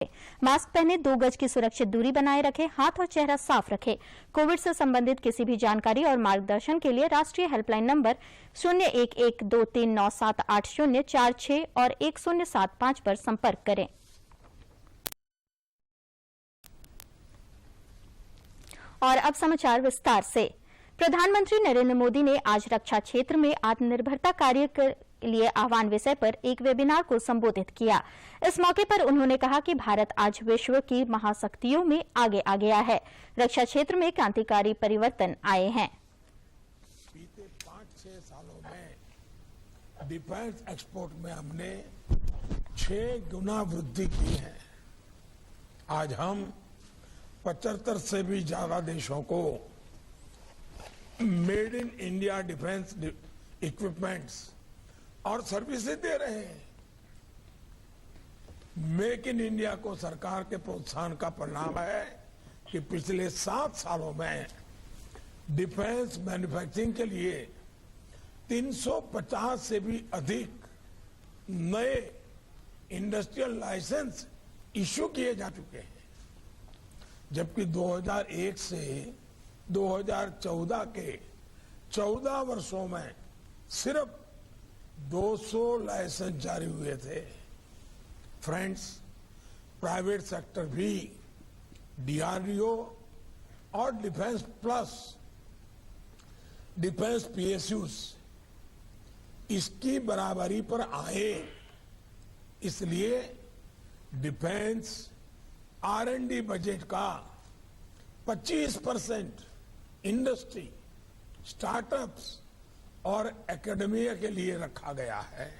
Mask पहने, 2 गज की सुरक्षित दूरी बनाए रखें, हाथ और चेहरा साफ रखें। कोविड से संबंधित किसी भी जानकारी और मार्गदर्शन के लिए राष्ट्रीय हेल्पलाइन नंबर 011239788046 और 1075 पर संपर्क करें। और अब समाचार विस्तार से। प्रधानमंत्री नरेंद्र मोदी ने आज रक्षा क्षेत्र में आत्मनिर्भरता कार्य के लिए आह्वान विषय पर एक वेबिनार को संबोधित किया। इस मौके पर उन्होंने कहा कि भारत आज विश्व की महाशक्तियों में आगे आ गया है। रक्षा क्षेत्र में क्रांतिकारी परिवर्तन आए हैं। बीते 5-6 सालों में डिफेंस एक्सपोर्ट में हमने 6 गुना वृद्धि की है। आज हम 75 से भी ज्यादा देशों को made in India defence equipments और सर्विसेज दे रहे हैं। मेक इन इंडिया को सरकार के प्रोत्साहन का परिणाम है कि पिछले 7 सालों में डिफेंस मैन्युफैक्चरिंग के लिए 350 से भी अधिक नए इंडस्ट्रियल लाइसेंस इश्यू किए जा चुके हैं, जबकि 2001 से 2014 के 14 वर्षों में सिर्फ 200 लाइसेंस जारी हुए थे। फ्रेंड्स, प्राइवेट सेक्टर भी डीआरडीओ और डिफेंस प्लस डिफेंस पीएसयूज इसकी बराबरी पर आए। इसलिए डिफेंस R&D बजट का 25% इंडस्ट्री, स्टार्टअप्स और एकेडमिया के लिए रखा गया है।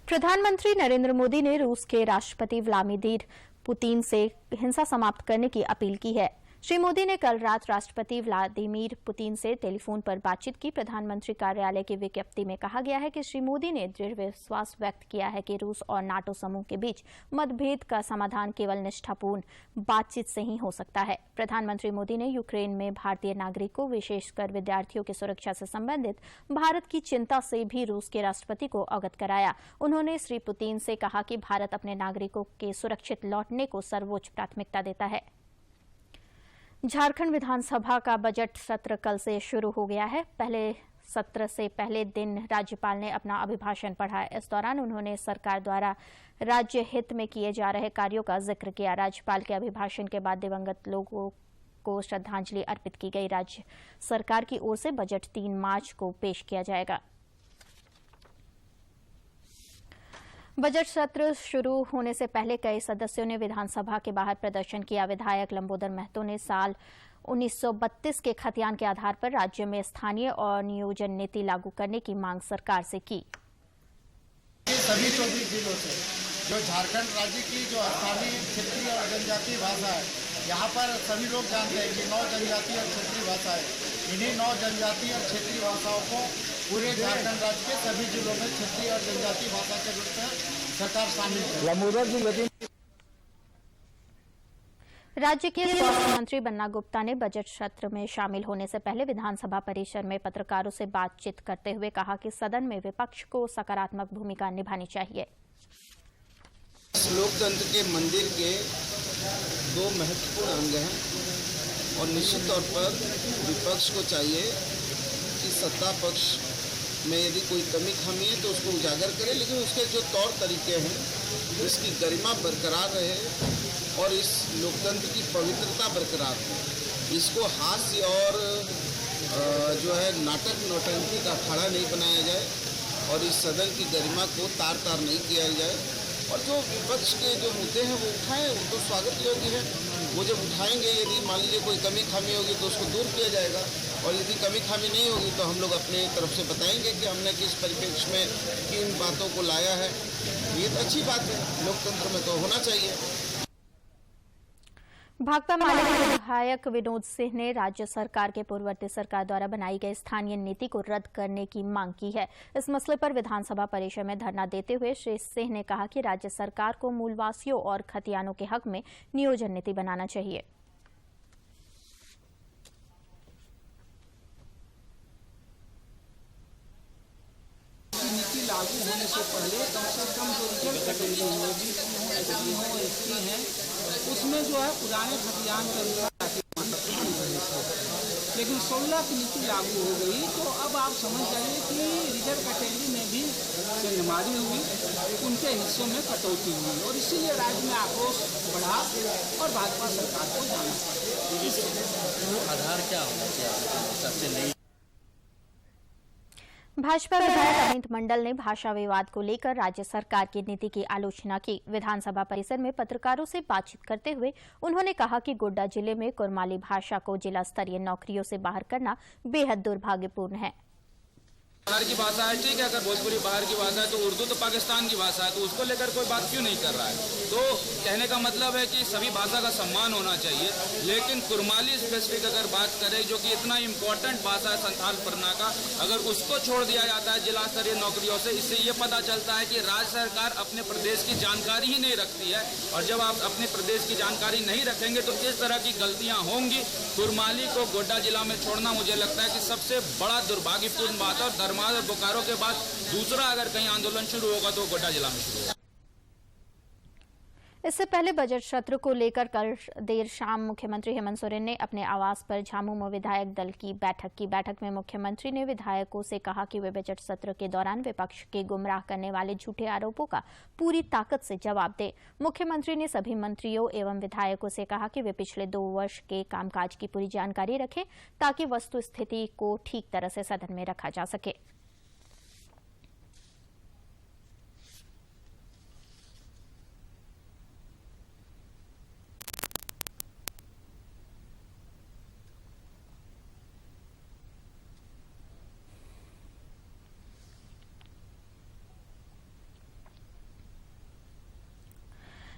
प्रधानमंत्री नरेंद्र मोदी ने रूस के राष्ट्रपति व्लादिमीर पुतिन से हिंसा समाप्त करने की अपील की है। श्री मोदी ने कल रात राष्ट्रपति व्लादिमीर पुतिन से टेलीफोन पर बातचीत की। प्रधानमंत्री कार्यालय की विज्ञप्ति में कहा गया है कि श्री मोदी ने दृढ़ विश्वास व्यक्त किया है कि रूस और नाटो समूह के बीच मतभेद का समाधान केवल निष्ठापूर्ण बातचीत से ही हो सकता है। प्रधानमंत्री मोदी ने यूक्रेन में भारतीय नागरिकों, विशेषकर विद्यार्थियों की सुरक्षा से संबंधित भारत की चिंता से भी रूस के राष्ट्रपति को अवगत कराया। उन्होंने श्री पुतिन से कहा कि भारत अपने नागरिकों के सुरक्षित लौटने को सर्वोच्च प्राथमिकता देता है। झारखंड विधानसभा का बजट सत्र कल से शुरू हो गया है। पहले सत्र से पहले दिन राज्यपाल ने अपना अभिभाषण पढ़ा। इस दौरान उन्होंने सरकार द्वारा राज्य हित में किए जा रहे कार्यों का जिक्र किया। राज्यपाल के अभिभाषण के बाद दिवंगत लोगों को श्रद्धांजलि अर्पित की गई। राज्य सरकार की ओर से बजट 3 मार्च को पेश किया जाएगा। बजट सत्र शुरू होने से पहले कई सदस्यों ने विधानसभा के बाहर प्रदर्शन किया। विधायक लंबोदर महतो ने साल 1932 के खतियान के आधार पर राज्य में स्थानीय और नियोजन नीति लागू करने की मांग सरकार से की। सभी 24 जिलों से जो झारखंड राज्य की जो स्थानीय, क्षेत्रीय और जनजातीय भाषा है, यहाँ पर सभी लोग जानते हैं कि 9 जनजातीय और क्षेत्रीय भाषा है। इन्हीं 9 जनजातीय और क्षेत्रीय भाषाओं को पूरे झारखंड राज्य के सभी जिलों में क्षेत्रीय और जनजातीय भाषा के रूप में सरकार शामिल है। राज्य के स्वास्थ्य मंत्री बन्ना गुप्ता ने बजट सत्र में शामिल होने से पहले विधानसभा परिसर में पत्रकारों से बातचीत करते हुए कहा कि सदन में विपक्ष को सकारात्मक भूमिका निभानी चाहिए। लोकतंत्र के मंदिर के 2 महत्वपूर्ण अंग हैं और निश्चित तौर पर विपक्ष को चाहिए कि सत्ता पक्ष में यदि कोई कमी खामी है तो उसको उजागर करे, लेकिन उसके जो तौर तरीके हैं इसकी गरिमा बरकरार रहे और इस लोकतंत्र की पवित्रता बरकरार रहे। इसको हास्य और जो है नाटक नौटंकी का अखाड़ा नहीं बनाया जाए और इस सदन की गरिमा को तार तार नहीं किया जाए। और जो विपक्ष के जो मुद्दे हैं वो उठाएं, वो तो स्वागत योग्य है। वो जब उठाएंगे, यदि मान लीजिए कोई कमी खामी होगी तो उसको दूर किया जाएगा और यदि कमी खामी नहीं होगी तो हम लोग अपने तरफ से बताएंगे कि हमने किस परिप्रेक्ष्य में किन बातों को लाया है। ये तो अच्छी बात है, लोकतंत्र में तो होना चाहिए। भाकपा माले के विधायक विनोद सिंह ने राज्य सरकार के पूर्ववर्ती सरकार द्वारा बनाई गई स्थानीय नीति को रद्द करने की मांग की है। इस मसले पर विधानसभा परिसर में धरना देते हुए श्री सिंह ने कहा कि राज्य सरकार को मूलवासियों और खतियानों के हक में नियोजन नीति बनाना चाहिए। नीति लागू होने से पहले कम से कम जो कटेंगी होगी, ऐसी हो इसकी है, उसमें जो है पुराने खतियान के अनुसार लेकिन 16 की नीति लागू हो गई, तो अब आप समझ जाइए कि रिजर्व कैटेगरी में भी सेंधमारी हुई, उनके हिस्सों में कटौती हुई और इसीलिए राज्य में आक्रोश बढ़ा और भाजपा सरकार को जाना पड़ा। आधार क्या होना चाहिए सबसे नई? भाजपा विधायक अमित मंडल ने भाषा विवाद को लेकर राज्य सरकार की नीति की आलोचना की। विधानसभा परिसर में पत्रकारों से बातचीत करते हुए उन्होंने कहा कि गोड्डा जिले में कुरमाली भाषा को जिला स्तरीय नौकरियों से बाहर करना बेहद दुर्भाग्यपूर्ण है। बाहर की भाषा है, ठीक है, अगर भोजपुरी बाहर की भाषा है तो उर्दू तो पाकिस्तान की भाषा है, तो उसको लेकर कोई बात क्यों नहीं कर रहा है? तो कहने का मतलब है कि सभी भाषा का सम्मान होना चाहिए, लेकिन कुरमाली स्पेसिफिक अगर बात करें जो कि इतना इम्पोर्टेंट भाषा है संथाल परना का, अगर उसको छोड़ दिया जाता है जिला स्तरीय नौकरियों से, इससे ये पता चलता है कि राज्य सरकार अपने प्रदेश की जानकारी ही नहीं रखती है। और जब आप अपने प्रदेश की जानकारी नहीं रखेंगे तो इस तरह की गलतियां होंगी। कुरमाली को गोड्डा जिला में छोड़ना मुझे लगता है कि सबसे बड़ा दुर्भाग्यपूर्ण बात है और धर्मांतर बोकारो के बाद दूसरा अगर कहीं आंदोलन शुरू होगा तो गोड्डा जिला में शुरू होगा। इससे पहले बजट सत्र को लेकर कल देर शाम मुख्यमंत्री हेमंत सोरेन ने अपने आवास पर झामुमो विधायक दल की बैठक की। बैठक में मुख्यमंत्री ने विधायकों से कहा कि वे बजट सत्र के दौरान विपक्ष के गुमराह करने वाले झूठे आरोपों का पूरी ताकत से जवाब दें। मुख्यमंत्री ने सभी मंत्रियों एवं विधायकों से कहा कि वे पिछले 2 वर्ष के कामकाज की पूरी जानकारी रखें ताकि वस्तु स्थिति को ठीक तरह से सदन में रखा जा सके।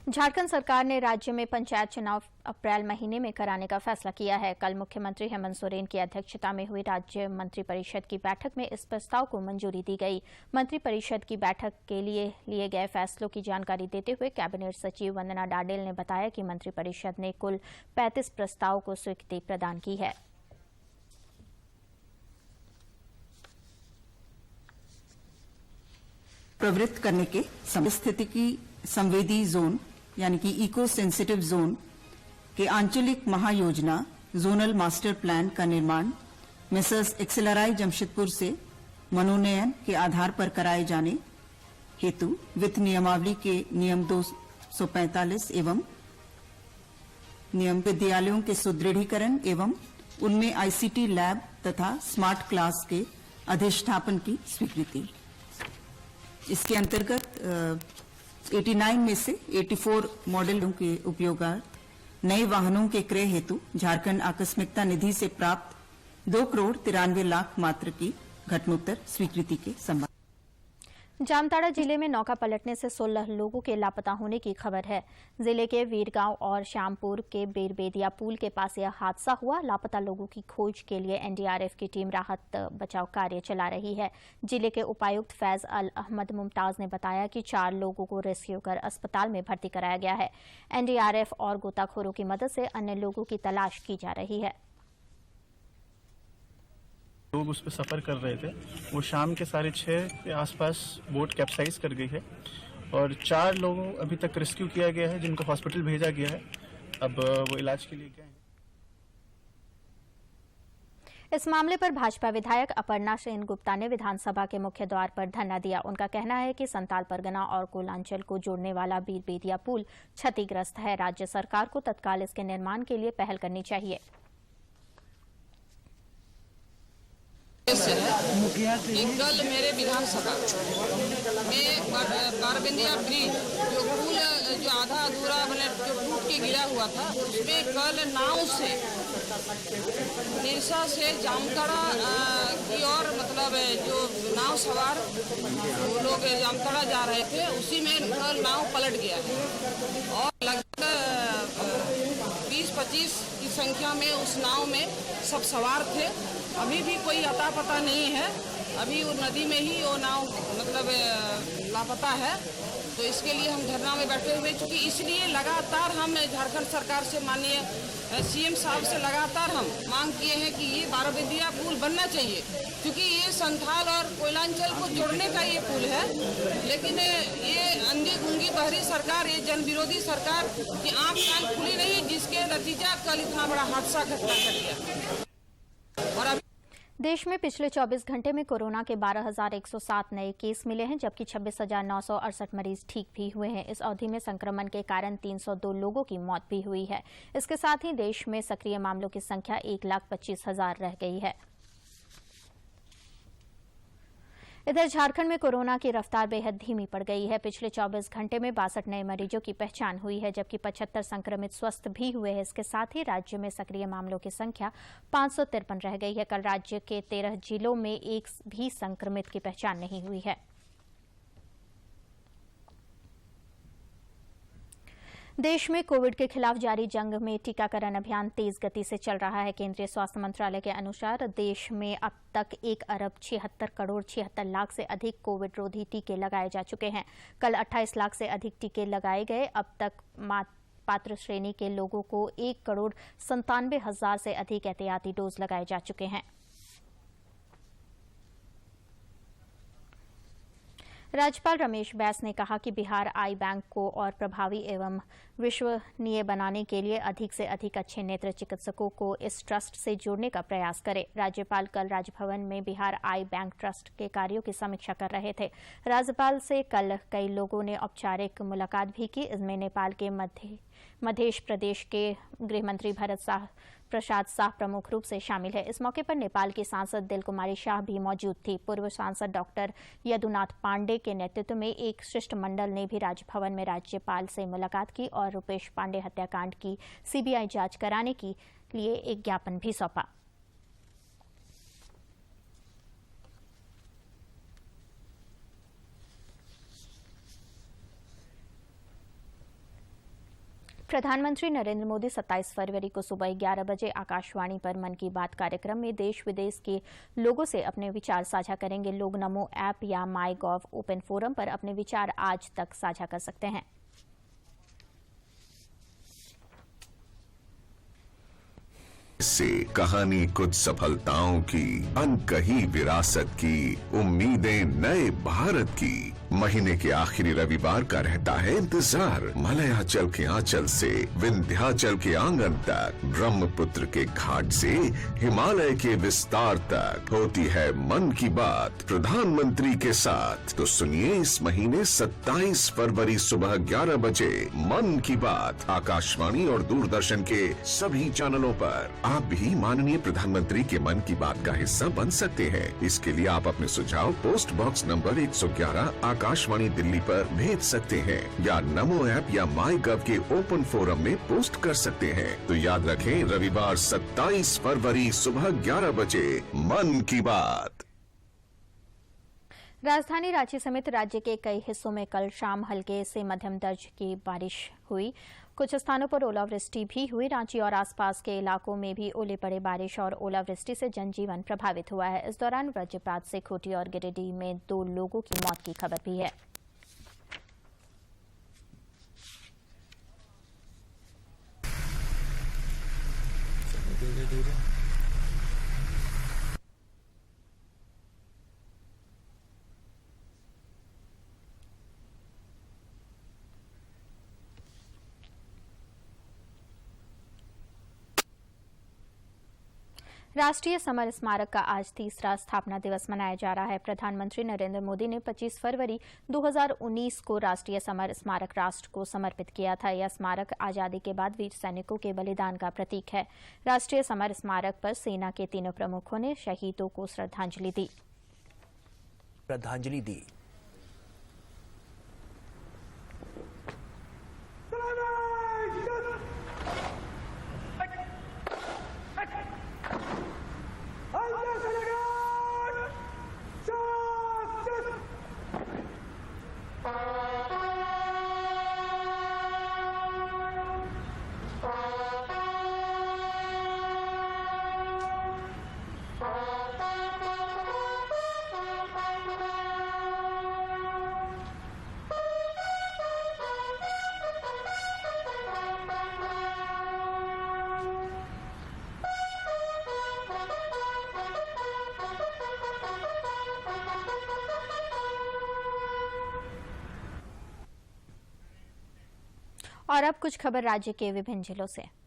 झारखंड सरकार ने राज्य में पंचायत चुनाव अप्रैल महीने में कराने का फैसला किया है। कल मुख्यमंत्री हेमंत सोरेन की अध्यक्षता में हुई राज्य मंत्रिपरिषद की बैठक में इस प्रस्ताव को मंजूरी दी गई। मंत्रिपरिषद की बैठक के लिए गए फैसलों की जानकारी देते हुए कैबिनेट सचिव वंदना डाडेल ने बताया कि मंत्रिपरिषद ने कुल 35 प्रस्ताव को स्वीकृति प्रदान की है। प्रवृत्त करने के स्थिति की संवेदी जोन यानी कि इको सेंसिटिव जोन के आंचलिक महायोजना जोनल मास्टर प्लान का निर्माण मेसर्स एक्सेलराई जमशेदपुर से मनोनयन के आधार पर कराए जाने हेतु वित्त नियमावली के नियम 245 एवं नियम विद्यालयों के सुदृढ़ीकरण एवं उनमें आईसीटी लैब तथा स्मार्ट क्लास के अधिष्ठापन की स्वीकृति। इसके अंतर्गत 89 में से 84 मॉडलों के उपयोगार्थ नए वाहनों के क्रय हेतु झारखंड आकस्मिकता निधि से प्राप्त 2,93,00,000 मात्र की घटनोत्तर स्वीकृति के संबंध। जामताड़ा जिले में नौका पलटने से 16 लोगों के लापता होने की खबर है। जिले के वीरगांव और श्यामपुर के बेरबेदिया पुल के पास यह हादसा हुआ। लापता लोगों की खोज के लिए एनडीआरएफ की टीम राहत बचाव कार्य चला रही है। जिले के उपायुक्त फैज अल अहमद मुमताज ने बताया कि 4 लोगों को रेस्क्यू कर अस्पताल में भर्ती कराया गया है। एनडीआरएफ और गोताखोरों की मदद से अन्य लोगों की तलाश की जा रही है। लोग उस पर सफ़र कर रहे थे। वो शाम के 6:30 के आसपास बोट कैप्साइज कर गई है और 4 लोगों अभी तक रेस्क्यू किया गया है जिनको हॉस्पिटल भेजा गया है। अब वो इलाज के लिए गए हैं। इस मामले पर भाजपा विधायक अपर्णा सेन गुप्ता ने विधानसभा के मुख्य द्वार पर धरना दिया। उनका कहना है कि संताल परगना और कोलांचल को जोड़ने वाला बीरबेदिया पुल क्षतिग्रस्त है। राज्य सरकार को तत्काल इसके निर्माण के लिए पहल करनी चाहिए। कल मेरे विधानसभा में बारबेंदिया ब्रिज जो पुल जो आधा अधूरा मतलब जो टूट के गिरा हुआ था, उसमें कल नाव से निरसा से जामताड़ा की ओर मतलब जो नाव सवार लोग जामताड़ा जा रहे थे, उसी में कल नाव पलट गया है और लगभग 20-25 की संख्या में उस नाव में सब सवार थे। अभी भी कोई अता पता नहीं है। अभी वो नदी में ही वो नाव मतलब लापता है। तो इसके लिए हम धरना में बैठे हुए, क्योंकि इसलिए लगातार हम झारखंड सरकार से माननीय सीएम साहब से लगातार हम मांग किए हैं कि ये बारबेदिया पुल बनना चाहिए, क्योंकि ये संथाल और कोयलांचल को जोड़ने का ये पुल है। लेकिन ये अंधी गुंगी बहरी सरकार, ये जन विरोधी सरकार की आंख कान खुली नहीं, जिसके नतीजा कल इतना बड़ा हादसा घटना कर गया। और देश में पिछले 24 घंटे में कोरोना के 12,107 नए केस मिले हैं, जबकि 26,968 मरीज ठीक भी हुए हैं। इस अवधि में संक्रमण के कारण 302 लोगों की मौत भी हुई है। इसके साथ ही देश में सक्रिय मामलों की संख्या 1,25,000 रह गई है। इधर झारखंड में कोरोना की रफ्तार बेहद धीमी पड़ गई है। पिछले 24 घंटे में 62 नए मरीजों की पहचान हुई है, जबकि 75 संक्रमित स्वस्थ भी हुए हैं। इसके साथ ही राज्य में सक्रिय मामलों की संख्या 553 रह गई है। कल राज्य के 13 जिलों में एक भी संक्रमित की पहचान नहीं हुई है। देश में कोविड के खिलाफ जारी जंग में टीकाकरण अभियान तेज गति से चल रहा है। केंद्रीय स्वास्थ्य मंत्रालय के अनुसार देश में अब तक 1,76,76,00,000 से अधिक कोविड रोधी टीके लगाए जा चुके हैं। कल 28 लाख से अधिक टीके लगाए गए। अब तक पात्र श्रेणी के लोगों को 1,97,000 से अधिक एहतियाती डोज लगाए जा चुके हैं। राज्यपाल रमेश बैस ने कहा कि बिहार आई बैंक को और प्रभावी एवं विश्वसनीय बनाने के लिए अधिक से अधिक अच्छे नेत्र चिकित्सकों को इस ट्रस्ट से जोड़ने का प्रयास करे। राज्यपाल कल राजभवन में बिहार आई बैंक ट्रस्ट के कार्यों की समीक्षा कर रहे थे। राज्यपाल से कल कई लोगों ने औपचारिक मुलाकात भी की। इसमें नेपाल के मध्य प्रदेश के गृह मंत्री भरत प्रसाद शाह प्रमुख रूप से शामिल है। इस मौके पर नेपाल की सांसद दिल कुमारी शाह भी मौजूद थी। पूर्व सांसद डॉक्टर यदुनाथ पांडे के नेतृत्व में एक शिष्टमंडल ने भी राजभवन में राज्यपाल से मुलाकात की और रुपेश पांडे हत्याकांड की सीबीआई जांच कराने के लिए एक ज्ञापन भी सौंपा। प्रधानमंत्री नरेंद्र मोदी 27 फरवरी को सुबह 11 बजे आकाशवाणी पर मन की बात कार्यक्रम में देश विदेश के लोगों से अपने विचार साझा करेंगे। लोग नमो ऐप या माई गॉव ओपन फोरम पर अपने विचार आज तक साझा कर सकते हैं। से कहानी कुछ सफलताओं की, अनकही विरासत की, उम्मीदें नए भारत की। महीने के आखिरी रविवार का रहता है इंतजार। मलयाचल के आंचल से विंध्याचल के आंगन तक, ब्रह्मपुत्र के घाट से हिमालय के विस्तार तक होती है मन की बात प्रधानमंत्री के साथ। तो सुनिए इस महीने 27 फरवरी सुबह 11 बजे मन की बात आकाशवाणी और दूरदर्शन के सभी चैनलों पर। आप भी माननीय प्रधानमंत्री के मन की बात का हिस्सा बन सकते हैं। इसके लिए आप अपने सुझाव post box number 111 Akashvani Delhi पर भेज सकते हैं या नमो ऐप या माई गव के ओपन फोरम में पोस्ट कर सकते हैं। तो याद रखें, रविवार 27 फरवरी सुबह 11 बजे मन की बात। राजधानी रांची समेत राज्य के कई हिस्सों में कल शाम हल्के से मध्यम दर्जे की बारिश हुई। कुछ स्थानों पर ओलावृष्टि भी हुई। रांची और आसपास के इलाकों में भी ओले पड़े। बारिश और ओलावृष्टि से जनजीवन प्रभावित हुआ है। इस दौरान वज्रपात से खूंटी और गिरिडीह में 2 लोगों की मौत की खबर भी है। राष्ट्रीय समर स्मारक का आज तीसरा स्थापना दिवस मनाया जा रहा है। प्रधानमंत्री नरेंद्र मोदी ने 25 फरवरी 2019 को राष्ट्रीय समर स्मारक राष्ट्र को समर्पित किया था। यह स्मारक आजादी के बाद वीर सैनिकों के बलिदान का प्रतीक है। राष्ट्रीय समर स्मारक पर सेना के तीनों प्रमुखों ने शहीदों को श्रद्धांजलि दी। और अब कुछ खबर राज्य के विभिन्न जिलों से।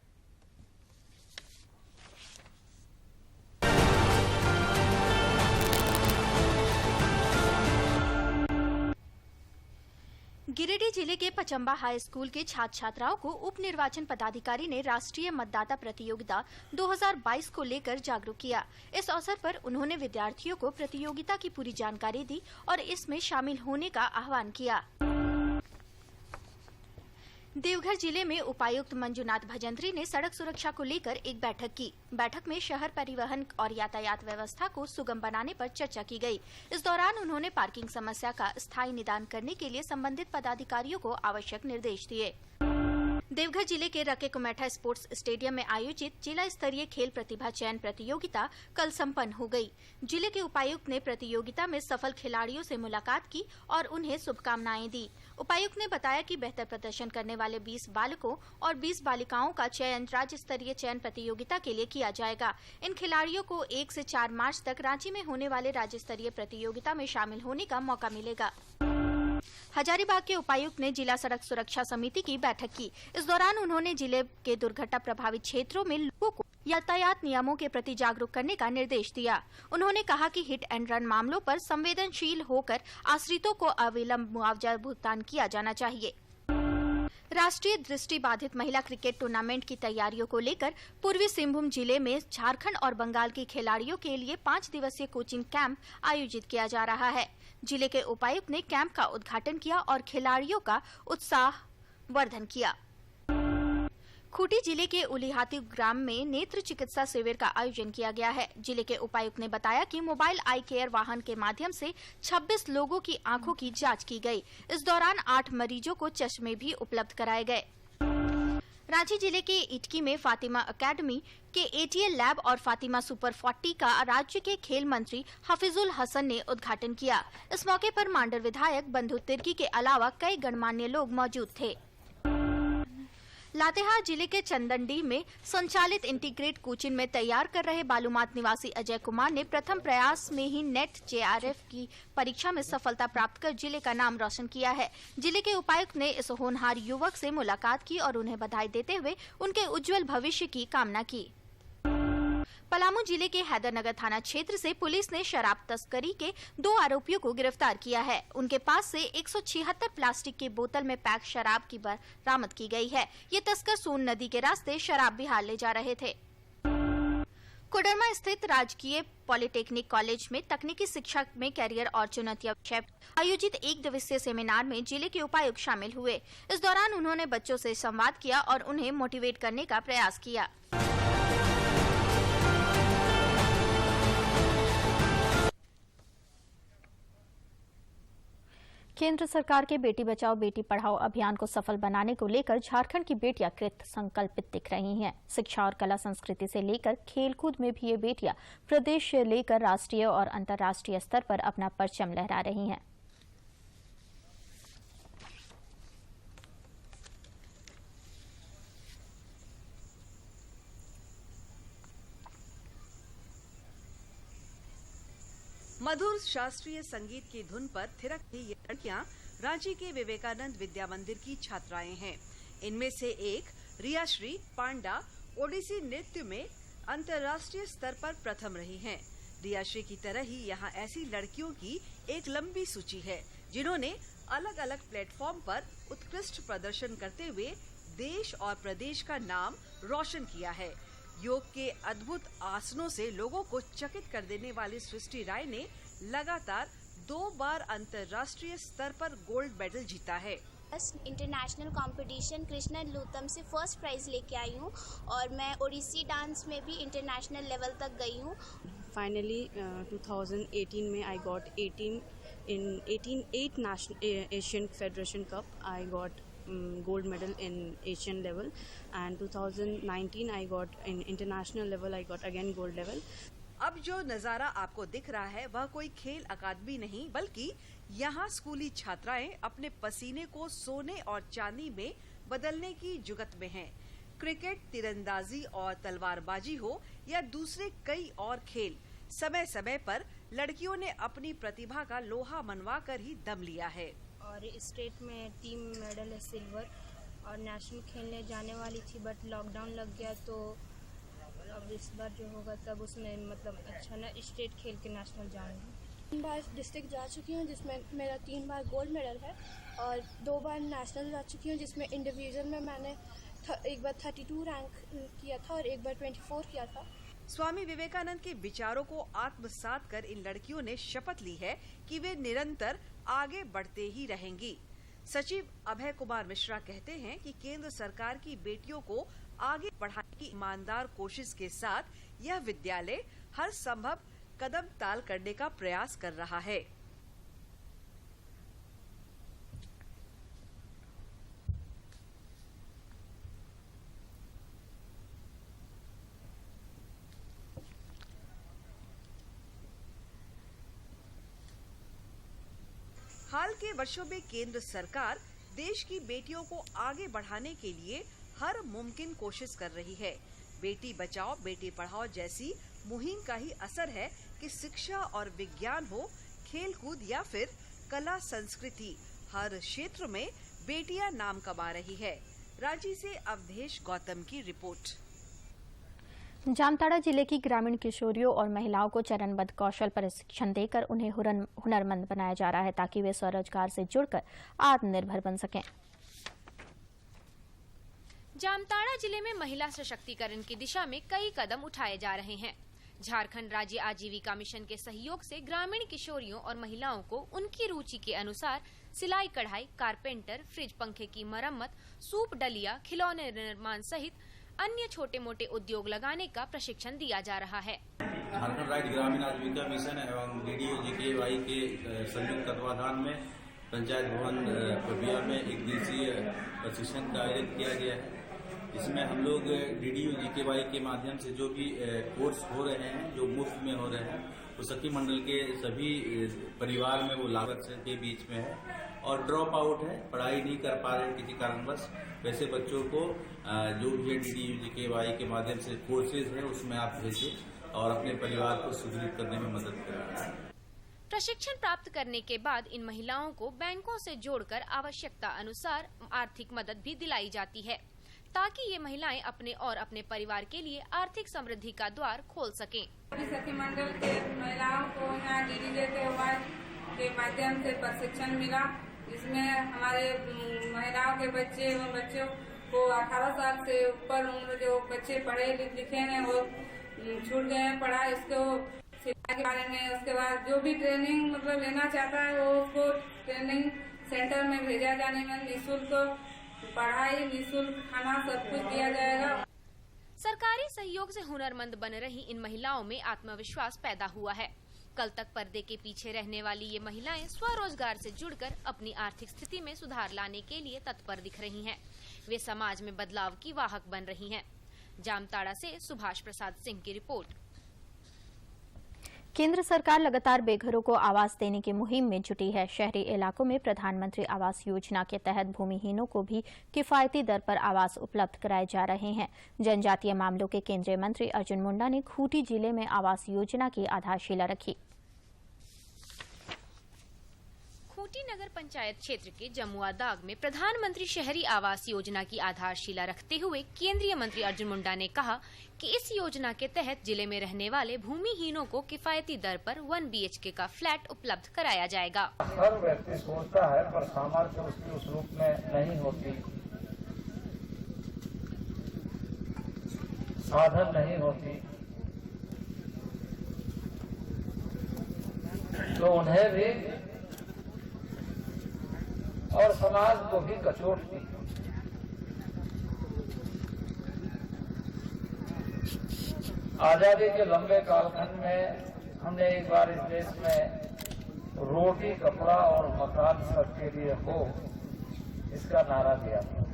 गिरिडीह जिले के पचम्बा हाई स्कूल के छात्र छात्राओं को उप निर्वाचन पदाधिकारी ने राष्ट्रीय मतदाता प्रतियोगिता 2022 को लेकर जागरूक किया। इस अवसर पर उन्होंने विद्यार्थियों को प्रतियोगिता की पूरी जानकारी दी और इसमें शामिल होने का आह्वान किया। देवघर जिले में उपायुक्त मंजुनाथ भजंत्री ने सड़क सुरक्षा को लेकर एक बैठक की। बैठक में शहर परिवहन और यातायात व्यवस्था को सुगम बनाने पर चर्चा की गई। इस दौरान उन्होंने पार्किंग समस्या का स्थायी निदान करने के लिए संबंधित पदाधिकारियों को आवश्यक निर्देश दिए। देवघर जिले के रके कुमेठा स्पोर्ट्स स्टेडियम में आयोजित जिला स्तरीय खेल प्रतिभा चयन प्रतियोगिता कल संपन्न हो गई। जिले के उपायुक्त ने प्रतियोगिता में सफल खिलाड़ियों से मुलाकात की और उन्हें शुभकामनाएं दी। उपायुक्त ने बताया कि बेहतर प्रदर्शन करने वाले 20 बालकों और 20 बालिकाओं का चयन राज्य स्तरीय चयन प्रतियोगिता के लिए किया जाएगा। इन खिलाड़ियों को 1 से 4 मार्च तक रांची में होने वाले राज्य स्तरीय प्रतियोगिता में शामिल होने का मौका मिलेगा। हजारीबाग के उपायुक्त ने जिला सड़क सुरक्षा समिति की बैठक की। इस दौरान उन्होंने जिले के दुर्घटना प्रभावित क्षेत्रों में लोगों को यातायात नियमों के प्रति जागरूक करने का निर्देश दिया। उन्होंने कहा कि हिट एंड रन मामलों पर संवेदनशील होकर आश्रितों को अविलंब मुआवजा भुगतान किया जाना चाहिए। राष्ट्रीय दृष्टि बाधित महिला क्रिकेट टूर्नामेंट की तैयारियों को लेकर पूर्वी सिंहभूम जिले में झारखंड और बंगाल के खिलाड़ियों के लिए 5 दिवसीय कोचिंग कैंप आयोजित किया जा रहा है। जिले के उपायुक्त ने कैंप का उद्घाटन किया और खिलाड़ियों का उत्साह वर्धन किया। खूंटी जिले के उलिहाती ग्राम में नेत्र चिकित्सा शिविर का आयोजन किया गया है। जिले के उपायुक्त ने बताया कि मोबाइल आई केयर वाहन के माध्यम से 26 लोगों की आंखों की जांच की गई। इस दौरान 8 मरीजों को चश्मे भी उपलब्ध कराए गए। रांची जिले के इटकी में फातिमा एकेडमी के एटीएल लैब और फातिमा सुपर 40 का राज्य के खेल मंत्री हफीजुल हसन ने उद्घाटन किया। इस मौके पर मांडर विधायक बंधु तिर्की के अलावा कई गणमान्य लोग मौजूद थे। लातेहार जिले के चंदनडीह में संचालित इंटीग्रेट कोचिंग में तैयार कर रहे बालूमाथ निवासी अजय कुमार ने प्रथम प्रयास में ही नेट जेआरएफ की परीक्षा में सफलता प्राप्त कर जिले का नाम रोशन किया है। जिले के उपायुक्त ने इस होनहार युवक से मुलाकात की और उन्हें बधाई देते हुए उनके उज्जवल भविष्य की कामना की। पलामू जिले के हैदरनगर थाना क्षेत्र से पुलिस ने शराब तस्करी के 2 आरोपियों को गिरफ्तार किया है। उनके पास से 176 प्लास्टिक की बोतल में पैक शराब की बरामद की गई है। ये तस्कर सोन नदी के रास्ते शराब बिहार ले जा रहे थे। कोडरमा स्थित राजकीय पॉलिटेक्निक कॉलेज में तकनीकी शिक्षा में कैरियर और चुनौतियां विषय आयोजित 1 दिवसीय सेमिनार में जिले के उपायुक्त शामिल हुए। इस दौरान उन्होंने बच्चों से संवाद किया और उन्हें मोटिवेट करने का प्रयास किया। केंद्र सरकार के बेटी बचाओ बेटी पढ़ाओ अभियान को सफल बनाने को लेकर झारखंड की बेटियां कृत संकल्पित दिख रही हैं। शिक्षा और कला संस्कृति से लेकर खेलकूद में भी ये बेटियां प्रदेश से लेकर राष्ट्रीय और अंतर्राष्ट्रीय स्तर पर अपना परचम लहरा रही हैं। मधुर शास्त्रीय संगीत की धुन पर थिरकती ये लड़कियां रांची के विवेकानंद विद्या मंदिर की छात्राएं हैं। इनमें से एक रियाश्री पांडा ओडिसी नृत्य में अंतर्राष्ट्रीय स्तर पर प्रथम रही हैं। रियाश्री की तरह ही यहाँ ऐसी लड़कियों की एक लंबी सूची है जिन्होंने अलग अलग प्लेटफॉर्म पर उत्कृष्ट प्रदर्शन करते हुए देश और प्रदेश का नाम रोशन किया है। योग के अद्भुत आसनों से लोगों को चकित कर देने वाली सृष्टि राय ने लगातार 2 बार अंतर्राष्ट्रीय स्तर पर गोल्ड मेडल जीता है। इंटरनेशनल कंपटीशन कृष्णा लूतम से फर्स्ट प्राइज लेके आई हूँ और मैं ओडिसी डांस में भी इंटरनेशनल लेवल तक गई हूँ। फाइनली 2018 में I got 8 national Asian Federation Cup. I got gold medal in Asian level, and 2019 I got in international level I got again gold level. अब जो नजारा आपको दिख रहा है वह कोई खेल अकादमी नहीं बल्कि यहाँ स्कूली छात्राएं अपने पसीने को सोने और चांदी में बदलने की जुगत में हैं। क्रिकेट, तीरंदाजी और तलवारबाजी हो या दूसरे कई और खेल, समय समय पर लड़कियों ने अपनी प्रतिभा का लोहा मनवा कर ही दम लिया है। और स्टेट में टीम मेडल है सिल्वर और नेशनल खेलने जाने वाली थी, बट लॉकडाउन लग गया, तो अब इस बार जो होगा तब उसमें मतलब अच्छा ना स्टेट खेल के नेशनल जाऊँगी। 3 बार डिस्ट्रिक्ट जा चुकी हूँ, जिसमें मेरा 3 बार गोल्ड मेडल है, और 2 बार नेशनल जा चुकी हूँ, जिसमें इंडिविजुअल में मैंने एक बार 32 रैंक किया था और एक बार 24 किया था। स्वामी विवेकानंद के विचारों को आत्मसात कर इन लड़कियों ने शपथ ली है कि वे निरंतर आगे बढ़ते ही रहेंगी। सचिव अभय कुमार मिश्रा कहते हैं कि केंद्र सरकार की बेटियों को आगे बढ़ाने की ईमानदार कोशिश के साथ यह विद्यालय हर संभव कदम ताल करने का प्रयास कर रहा है। हाल के वर्षों में केंद्र सरकार देश की बेटियों को आगे बढ़ाने के लिए हर मुमकिन कोशिश कर रही है। बेटी बचाओ बेटी पढ़ाओ जैसी मुहिम का ही असर है कि शिक्षा और विज्ञान हो, खेल कूद या फिर कला संस्कृति, हर क्षेत्र में बेटियां नाम कमा रही है। रांची से अवधेश गौतम की रिपोर्ट। जामताड़ा जिले की ग्रामीण किशोरियों और महिलाओं को चरणबद्ध कौशल प्रशिक्षण देकर उन्हें हुनरमंद बनाया जा रहा है ताकि वे स्वरोजगार से जुड़कर आत्मनिर्भर बन सकें। जामताड़ा जिले में महिला सशक्तिकरण की दिशा में कई कदम उठाए जा रहे हैं। झारखंड राज्य आजीविका मिशन के सहयोग से ग्रामीण किशोरियों और महिलाओं को उनकी रुचि के अनुसार सिलाई कढ़ाई, कारपेंटर, फ्रिज पंखे की मरम्मत, सूप डलिया, खिलौने निर्माण सहित अन्य छोटे मोटे उद्योग लगाने का प्रशिक्षण दिया जा रहा है। झारखंड राज्य ग्रामीण आजीविका मिशन एवं DDO-GKY के संयुक्त तत्वाधान में पंचायत भवन पबिया में 1 दिवसीय प्रशिक्षण का आयोजन किया गया है। इसमें हम लोग DDO-GKY के माध्यम से जो भी कोर्स हो रहे हैं, जो मुफ्त में हो रहे हैं, वो सखी मंडल के सभी परिवार में वो लागत के बीच में है और ड्रॉप आउट है, पढ़ाई नहीं कर पा रहे किसी कारणवश, वैसे बच्चों को जो भी DDO-GKY के माध्यम से कोर्सेज है उसमें आप भेजिए और अपने परिवार को सुदृढ़ करने में मदद करें। प्रशिक्षण प्राप्त करने के बाद इन महिलाओं को बैंकों से जोड़कर आवश्यकता अनुसार आर्थिक मदद भी दिलाई जाती है ताकि ये महिलाएं अपने और अपने परिवार के लिए आर्थिक समृद्धि का द्वार खोल सकें। सखी मंडल के महिलाओं को यहाँ DDO-GKY के माध्यम से प्रशिक्षण मिला, जिसमें हमारे महिलाओं के बच्चे एवं बच्चों को 18 साल से ऊपर उम्र जो बच्चे पढ़े लिखे हैं वो छूट गए हैं पढ़ाई, उसको सिलाई के बारे में। उसके बाद जो भी ट्रेनिंग मतलब लेना चाहता है वो उसको ट्रेनिंग सेंटर में भेजा जाने में निःशुल्क पढ़ाई, निःशुल्क खाना सब कुछ दिया जाएगा। सरकारी सहयोग से हुनरमंद बन रही इन महिलाओं में आत्मविश्वास पैदा हुआ है। कल तक पर्दे के पीछे रहने वाली ये महिलाएं स्वरोजगार से जुड़कर अपनी आर्थिक स्थिति में सुधार लाने के लिए तत्पर दिख रही हैं। वे समाज में बदलाव की वाहक बन रही हैं। जामताड़ा से सुभाष प्रसाद सिंह की रिपोर्ट। केंद्र सरकार लगातार बेघरों को आवास देने की मुहिम में जुटी है। शहरी इलाकों में प्रधानमंत्री आवास योजना के तहत भूमिहीनों को भी किफायती दर पर आवास उपलब्ध कराए जा रहे हैं। जनजातीय मामलों के केंद्रीय मंत्री अर्जुन मुंडा ने खूंटी जिले में आवास योजना की आधारशिला रखी। खूंटी नगर पंचायत क्षेत्र के जमुआ दाग में प्रधानमंत्री शहरी आवास योजना की आधारशिला रखते हुए केंद्रीय मंत्री अर्जुन मुंडा ने कहा कि इस योजना के तहत जिले में रहने वाले भूमिहीनों को किफायती दर पर 1 BHK का फ्लैट उपलब्ध कराया जाएगा। हर व्यक्ति सोचता है पर सामर्थ्य उसकी उस रूप में नहीं होती, साधन नहीं होती, तो उन्हें भी और समाज को भी कचोटती। आजादी के लंबे कालखंड में हमने एक बार इस देश में रोटी, कपड़ा और मकान सबके लिए हो, इसका नारा दिया था।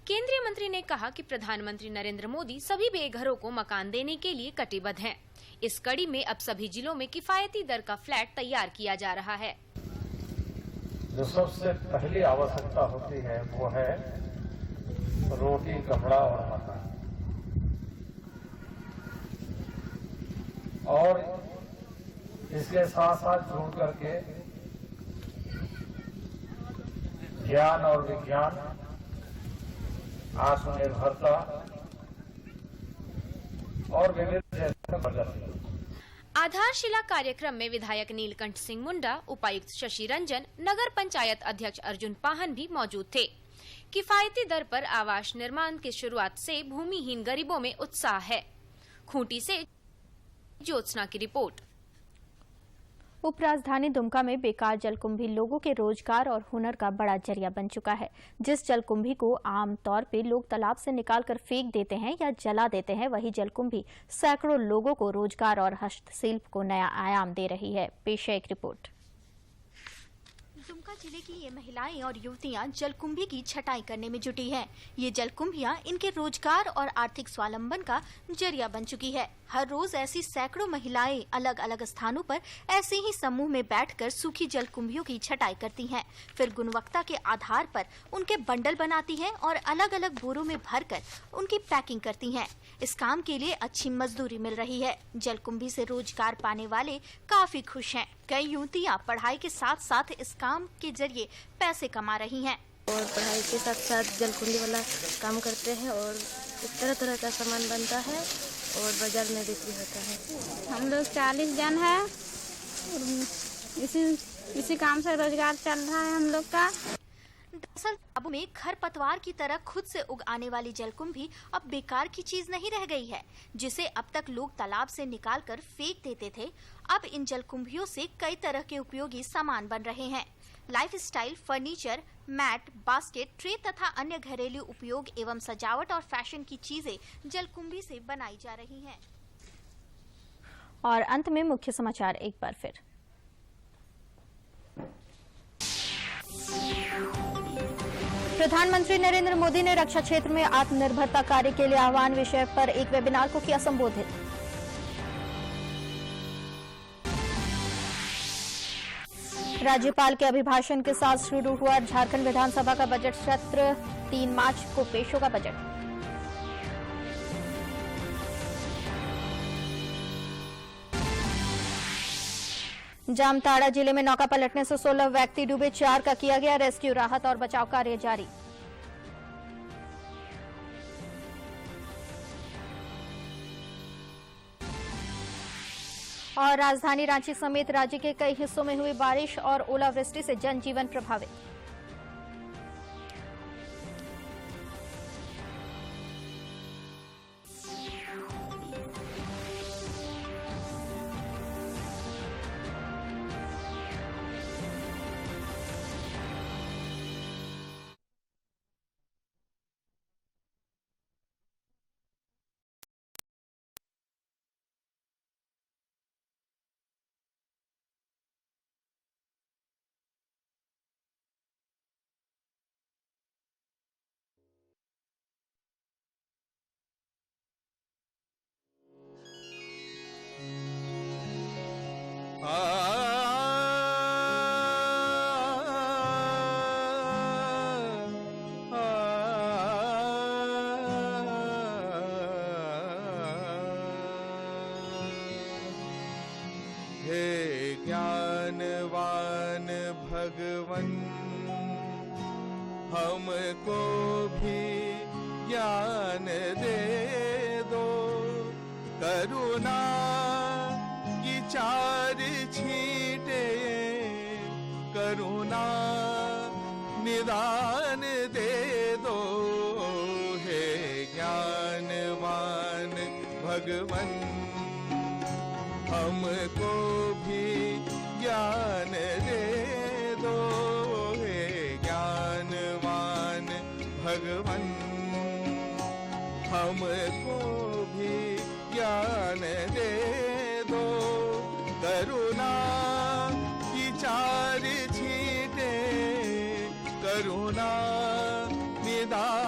केंद्रीय मंत्री ने कहा कि प्रधानमंत्री नरेंद्र मोदी सभी बेघरों को मकान देने के लिए कटिबद्ध हैं। इस कड़ी में अब सभी जिलों में किफायती दर का फ्लैट तैयार किया जा रहा है। जो सबसे पहली आवश्यकता होती है वो है रोटी, कपड़ा और मकान, और इसके साथ साथ जोड़ करके ज्ञान और विज्ञान आत्मनिर्भरता और विविध जैसे प्रगति। आधारशिला कार्यक्रम में विधायक नीलकंठ सिंह मुंडा, उपायुक्त शशि रंजन, नगर पंचायत अध्यक्ष अर्जुन पाहन भी मौजूद थे। किफायती दर पर आवास निर्माण की शुरुआत से भूमिहीन गरीबों में उत्साह है। खूंटी से ज्योत्सना की रिपोर्ट। उपराजधानी दुमका में बेकार जलकुंभी लोगों के रोजगार और हुनर का बड़ा जरिया बन चुका है। जिस जलकुंभी को आम तौर पे लोग तालाब से निकालकर फेंक देते हैं या जला देते हैं, वही जलकुंभी सैकड़ों लोगों को रोजगार और हस्तशिल्प को नया आयाम दे रही है। पेश है एक रिपोर्ट। दुमका जिले की ये महिलाएं और युवतियां जलकुंभी की छटाई करने में जुटी हैं। ये जलकुंभियां इनके रोजगार और आर्थिक स्वावलंबन का जरिया बन चुकी है। हर रोज ऐसी सैकड़ों महिलाएं अलग अलग स्थानों पर ऐसे ही समूह में बैठकर सूखी जलकुंभियों की छटाई करती हैं। फिर गुणवत्ता के आधार पर उनके बंडल बनाती हैं और अलग अलग बोरों में भरकर उनकी पैकिंग करती हैं। इस काम के लिए अच्छी मजदूरी मिल रही है। जलकुंभी से रोजगार पाने वाले काफी खुश हैं। कई युवतियां पढ़ाई के साथ साथ इस काम के जरिए पैसे कमा रही हैं। और पढ़ाई के साथ साथ जलकुंभी वाला काम करते हैं और तरह तरह का सामान बनता है और बाजार में बिक्री होता है। हम लोग 40 जन हैं और इसी काम से रोजगार चल रहा है हम लोग का। दरअसल तालाबों में खरपतवार की तरह खुद से उग आने वाली जलकुंभी अब बेकार की चीज नहीं रह गई है, जिसे अब तक लोग तालाब से निकालकर फेंक देते थे। अब इन जलकुंभियों से कई तरह के उपयोगी सामान बन रहे हैं। Lifestyle, furniture, mat, basket, tray तथा अन्य घरेलू उपयोग एवं सजावट और फैशन की चीजें जलकुंभी से बनाई जा रही हैं। और अंत में मुख्य समाचार एक बार फिर। प्रधानमंत्री नरेंद्र मोदी ने रक्षा क्षेत्र में आत्मनिर्भरता कार्य के लिए आह्वान विषय पर एक वेबिनार को किया संबोधित। राज्यपाल के अभिभाषण के साथ शुरू हुआ झारखंड विधानसभा का बजट सत्र। 3 मार्च को पेश होगा बजट। जामताड़ा जिले में नौका पलटने से 16 व्यक्ति डूबे, 4 का किया गया रेस्क्यू। राहत और बचाव कार्य जारी। और राजधानी रांची समेत राज्य के कई हिस्सों में हुई बारिश और ओलावृष्टि से जनजीवन प्रभावित। हे ज्ञानवान भगवन, हमको भी ज्ञान दे दो। करुणा की 4 छींटे करुणा निदान दे दो। हे ज्ञानवान भगवन, हमको भी ज्ञान दे दो। हे ज्ञानवान भगवन, हमको भी ज्ञान दे दो। करुणा की 4 छींटे करुणा निदान